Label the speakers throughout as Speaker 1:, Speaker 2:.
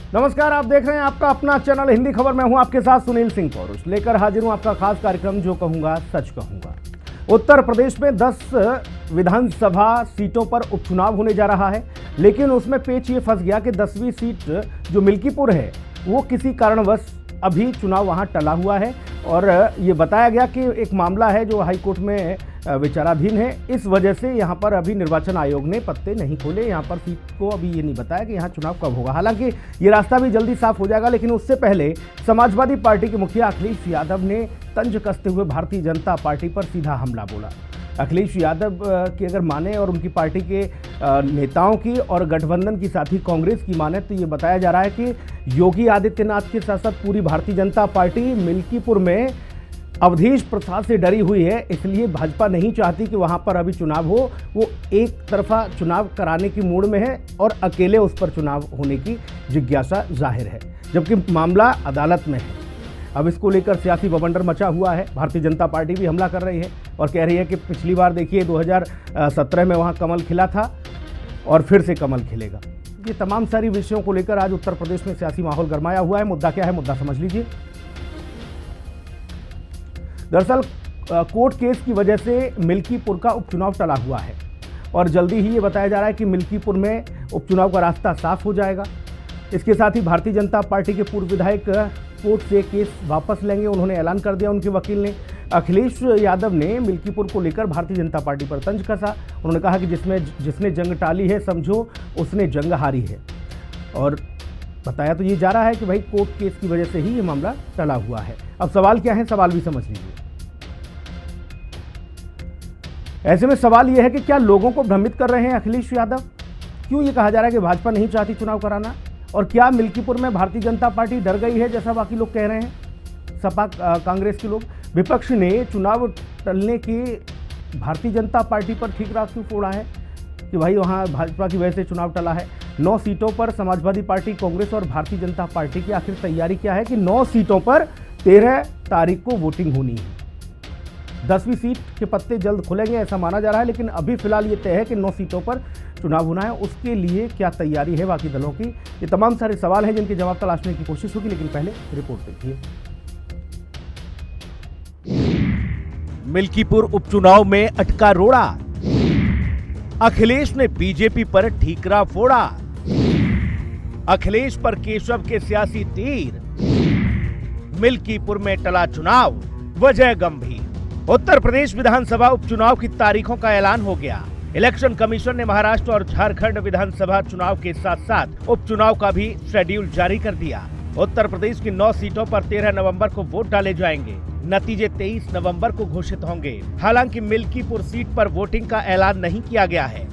Speaker 1: नमस्कार, आप देख रहे हैं आपका अपना चैनल हिंदी खबर। मैं हूं आपके साथ सुनील सिंह पौरुष, लेकर हाजिर हूं आपका खास कार्यक्रम जो कहूंगा सच कहूंगा। उत्तर प्रदेश में 10 विधानसभा सीटों पर उपचुनाव होने जा रहा है, लेकिन उसमें पेच ये फंस गया कि 10वीं सीट जो मिल्कीपुर है वो किसी कारणवश अभी चुनाव वहां टला हुआ है। और ये बताया गया कि एक मामला है जो हाईकोर्ट में विचाराधीन है। इस वजह से यहाँ पर अभी निर्वाचन आयोग ने पत्ते नहीं खोले। यहाँ पर सीट को अभी ये नहीं बताया कि यहाँ चुनाव कब होगा। हालांकि ये रास्ता भी जल्दी साफ हो जाएगा, लेकिन उससे पहले समाजवादी पार्टी के मुखिया अखिलेश यादव ने तंज कसते हुए भारतीय जनता पार्टी पर सीधा हमला बोला। अखिलेश यादव की अगर माने और उनकी पार्टी के नेताओं की और गठबंधन की साथ ही कांग्रेस की माने तो ये बताया जा रहा है कि योगी आदित्यनाथ के साथ साथ पूरी भारतीय जनता पार्टी मिल्कीपुर में अवधेश प्रसाद से डरी हुई है। इसलिए भाजपा नहीं चाहती कि वहां पर अभी चुनाव हो। वो एक तरफा चुनाव कराने की मूड में है और अकेले उस पर चुनाव होने की जिज्ञासा जाहिर है, जबकि मामला अदालत में है। अब इसको लेकर सियासी बवंडर मचा हुआ है। भारतीय जनता पार्टी भी हमला कर रही है और कह रही है कि पिछली बार देखिए 2017 में वहाँ कमल खिला था और फिर से कमल खिलेगा। ये तमाम सारी विषयों को लेकर आज उत्तर प्रदेश में सियासी माहौल गरमाया हुआ है। मुद्दा क्या है, मुद्दा समझ लीजिए। दरअसल कोर्ट केस की वजह से मिल्कीपुर का उपचुनाव टला हुआ है और जल्दी ही ये बताया जा रहा है कि मिल्कीपुर में उपचुनाव का रास्ता साफ हो जाएगा। इसके साथ ही भारतीय जनता पार्टी के पूर्व विधायक कोर्ट से केस वापस लेंगे, उन्होंने ऐलान कर दिया उनके वकील ने। अखिलेश यादव ने मिल्कीपुर को लेकर भारतीय जनता पार्टी पर तंज कसा। उन्होंने कहा कि जिसने जंग टाली है समझो उसने जंग हारी है। और बताया तो ये जा रहा है कि भाई कोर्ट केस की वजह से ही ये मामला टला हुआ है। अब सवाल क्या है, सवाल भी समझ लीजिए। ऐसे में सवाल यह है कि क्या लोगों को भ्रमित कर रहे हैं अखिलेश यादव? क्यों ये कहा जा रहा है कि भाजपा नहीं चाहती चुनाव कराना? और क्या मिल्कीपुर में भारतीय जनता पार्टी डर गई है जैसा बाकी लोग कह रहे हैं, सपा कांग्रेस के लोग? विपक्ष ने चुनाव टलने की भारतीय जनता पार्टी पर ठीक रात क्यों फोड़ा है कि भाई वहाँ भाजपा की वजह से चुनाव टला है? 9 सीटों पर समाजवादी पार्टी, कांग्रेस और भारतीय जनता पार्टी की आखिर तैयारी क्या है कि 9 सीटों पर 13 तारीख को वोटिंग होनी है। 10वीं सीट के पत्ते जल्द खुलेंगे ऐसा माना जा रहा है, लेकिन अभी फिलहाल ये तय है कि 9 सीटों पर चुनाव होना है। उसके लिए क्या तैयारी है बाकी दलों की? ये तमाम सारे सवाल हैं जिनके जवाब तलाशने की कोशिश होगी, लेकिन पहले रिपोर्ट देखिए।
Speaker 2: मिल्कीपुर उपचुनाव में अटका रोड़ा, अखिलेश ने बीजेपी पर ठीकरा फोड़ा। अखिलेश पर केशव के सियासी तीर, मिल्कीपुर में टला चुनाव, वजह गंभीर। उत्तर प्रदेश विधानसभा उपचुनाव की तारीखों का ऐलान हो गया। इलेक्शन कमीशन ने महाराष्ट्र और झारखंड विधानसभा चुनाव के साथ साथ उपचुनाव का भी शेड्यूल जारी कर दिया। उत्तर प्रदेश की 9 सीटों पर 13 नवंबर को वोट डाले जाएंगे। नतीजे 23 नवंबर को घोषित होंगे। हालांकि मिल्कीपुर सीट पर वोटिंग का ऐलान नहीं किया गया है।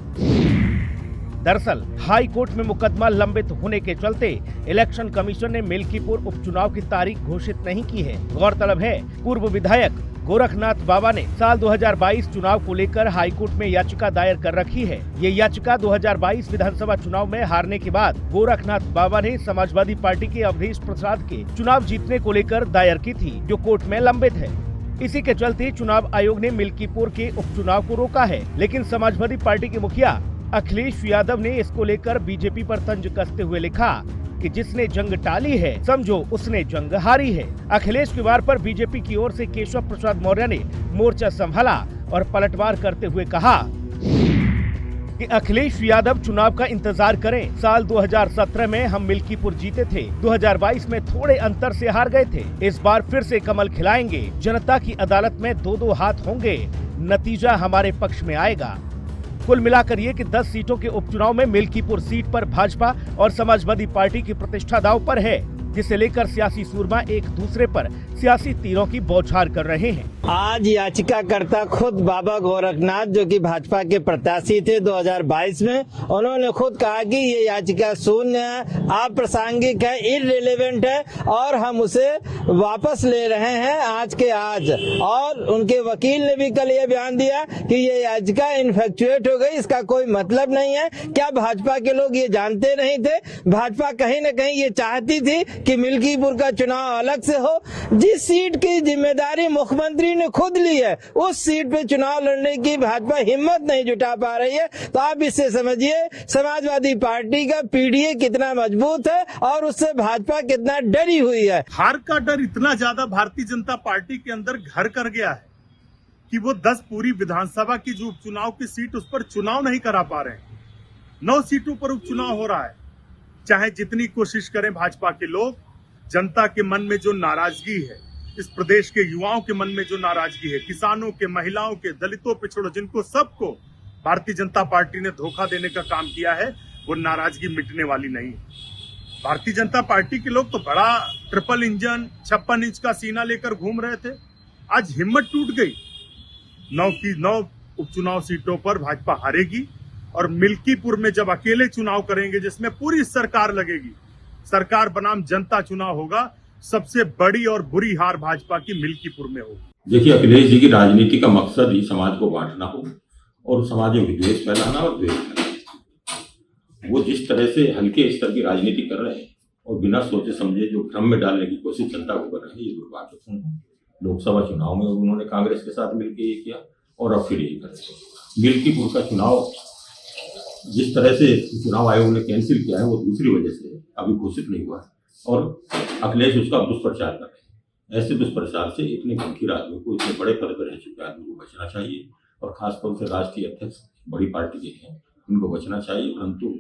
Speaker 2: दरअसल हाई कोर्ट में मुकदमा लंबित होने के चलते इलेक्शन कमीशन ने मिल्कीपुर उपचुनाव की तारीख घोषित नहीं की है। गौरतलब है, पूर्व विधायक गोरखनाथ बाबा ने साल 2022 चुनाव को लेकर हाई कोर्ट में याचिका दायर कर रखी है। ये याचिका 2022 विधानसभा चुनाव में हारने के बाद गोरखनाथ बाबा ने समाजवादी पार्टी के अवधेश प्रसाद के चुनाव जीतने को लेकर दायर की थी, जो कोर्ट में लंबित है। इसी के चलते चुनाव आयोग ने मिल्कीपुर के उपचुनाव को रोका है, लेकिन समाजवादी पार्टी के मुखिया अखिलेश यादव ने इसको लेकर बीजेपी पर तंज कसते हुए लिखा कि जिसने जंग टाली है समझो उसने जंग हारी है। अखिलेश के वार पर बीजेपी की ओर से केशव प्रसाद मौर्य ने मोर्चा संभाला और पलटवार करते हुए कहा कि अखिलेश यादव चुनाव का इंतजार करें। साल 2017 में हम मिल्कीपुर जीते थे, 2022 में थोड़े अंतर से हार गए थे। इस बार फिर से कमल खिलाएंगे। जनता की अदालत में 2-2 हाथ होंगे, नतीजा हमारे पक्ष में आएगा। कुल मिलाकर ये कि 10 सीटों के उपचुनाव में मिल्कीपुर सीट पर भाजपा और समाजवादी पार्टी की प्रतिष्ठा दांव पर है, जिसे लेकर सियासी सूरमा एक दूसरे पर सियासी तीरों की बौछार कर रहे हैं।
Speaker 3: आज याचिकाकर्ता खुद बाबा गोरखनाथ, जो कि भाजपा के प्रत्याशी थे 2022 में, उन्होंने खुद कहा कि ये याचिका शून्य है, अप्रासंगिक है, इररिलेवेंट है और हम उसे वापस ले रहे हैं आज के आज। और उनके वकील ने भी कल ये बयान दिया कि ये याचिका इनफेक्चुएट हो गई, इसका कोई मतलब नहीं है। क्या भाजपा के लोग ये जानते नहीं थे? भाजपा कहीं न कहीं ये चाहती थी कि मिल्कीपुर का चुनाव अलग से हो। जिस सीट की जिम्मेदारी मुख्यमंत्री ने खुद ली है उस सीट पे चुनाव लड़ने की भाजपा हिम्मत नहीं जुटा पा रही है। तो आप इससे समझिए समाजवादी पार्टी का पीडीए कितना मजबूत है और उससे भाजपा कितना डरी हुई है।
Speaker 4: हार का डर इतना ज्यादा भारतीय जनता पार्टी के अंदर घर कर गया है कि वो 10 पूरी विधानसभा की जो उपचुनाव की सीट उस पर चुनाव नहीं करा पा रहे हैं। 9 सीटों पर उपचुनाव हो रहा है। चाहे जितनी कोशिश करें भाजपा के लोग, जनता के मन में जो नाराजगी है, इस प्रदेश के युवाओं के मन में जो नाराजगी है, किसानों के, महिलाओं के, दलितों, पिछड़ों, जिनको सबको भारतीय जनता पार्टी ने धोखा देने का काम किया है, वो नाराजगी मिटने वाली नहीं है। भारतीय जनता पार्टी के लोग तो बड़ा ट्रिपल इंजन 56 इंच का सीना लेकर घूम रहे थे। आज हिम्मत टूट गई। 9 की 9 उपचुनाव सीटों पर भाजपा हारेगी और मिल्कीपुर में जब अकेले चुनाव करेंगे जिसमें पूरी सरकार लगेगी, सरकार बनाम जनता चुनाव होगा, सबसे बड़ी और बुरी हार भाजपा की मिल्कीपुर में होगी।
Speaker 5: देखिए, अखिलेश जी की राजनीति का मकसद ही समाज को बांटना हो और समाज में विद्वेष फैलाना और द्वेष फैलाना। वो जिस तरह से हल्के स्तर की राजनीति कर रहे हैं और बिना सोचे समझे जो भ्रम में डालने की कोशिश जनता को कर रहे हैं, ये दुर्भाग्यपूर्ण है। लोकसभा चुनाव में उन्होंने कांग्रेस के साथ मिलकर ये किया और अब फिर यही कर रहे हैं। मिल्कीपुर का चुनाव जिस तरह से चुनाव आयोग ने कैंसिल किया है वो दूसरी वजह से अभी घोषित नहीं हुआ है और अखिलेश उसका दुष्प्रचार कर रहे हैं। ऐसे दुष्प्रचार से इतने गंभीर आदमी को, इतने बड़े पद पर रह चुके आदमी को बचना चाहिए और खासतौर से राष्ट्रीय अध्यक्ष बड़ी पार्टी के हैं, उनको बचना चाहिए। परंतु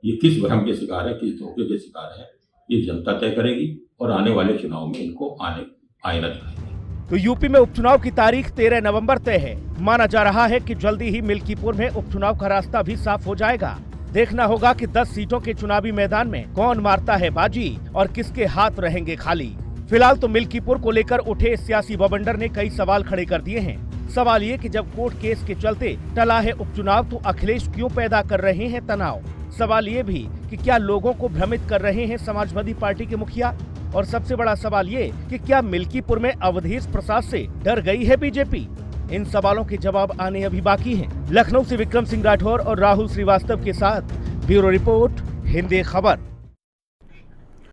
Speaker 5: ये किस भ्रम के शिकार है, किस धोखे के शिकार है, ये जनता तय करेगी और आने वाले चुनाव में इनको आईना दिखाएगी।
Speaker 2: तो यूपी में उपचुनाव की तारीख 13 नवंबर तय है। माना जा रहा है कि जल्दी ही मिल्कीपुर में उपचुनाव का रास्ता भी साफ हो जाएगा। देखना होगा कि 10 सीटों के चुनावी मैदान में कौन मारता है बाजी और किसके हाथ रहेंगे खाली। फिलहाल तो मिल्कीपुर को लेकर उठे सियासी बवंडर ने कई सवाल खड़े कर दिए हैं। सवाल ये कि जब कोर्ट केस के चलते टला है उपचुनाव तो अखिलेश क्यों पैदा कर रहे हैं तनाव। सवाल ये भी कि क्या लोगों को भ्रमित कर रहे हैं समाजवादी पार्टी के मुखिया। और सबसे बड़ा सवाल ये कि क्या मिल्कीपुर में अवधेश प्रसाद से डर गई है बीजेपी। इन सवालों के जवाब आने अभी बाकी हैं। लखनऊ से विक्रम सिंह राठौर और राहुल श्रीवास्तव के साथ ब्यूरो रिपोर्ट, हिंदी खबर।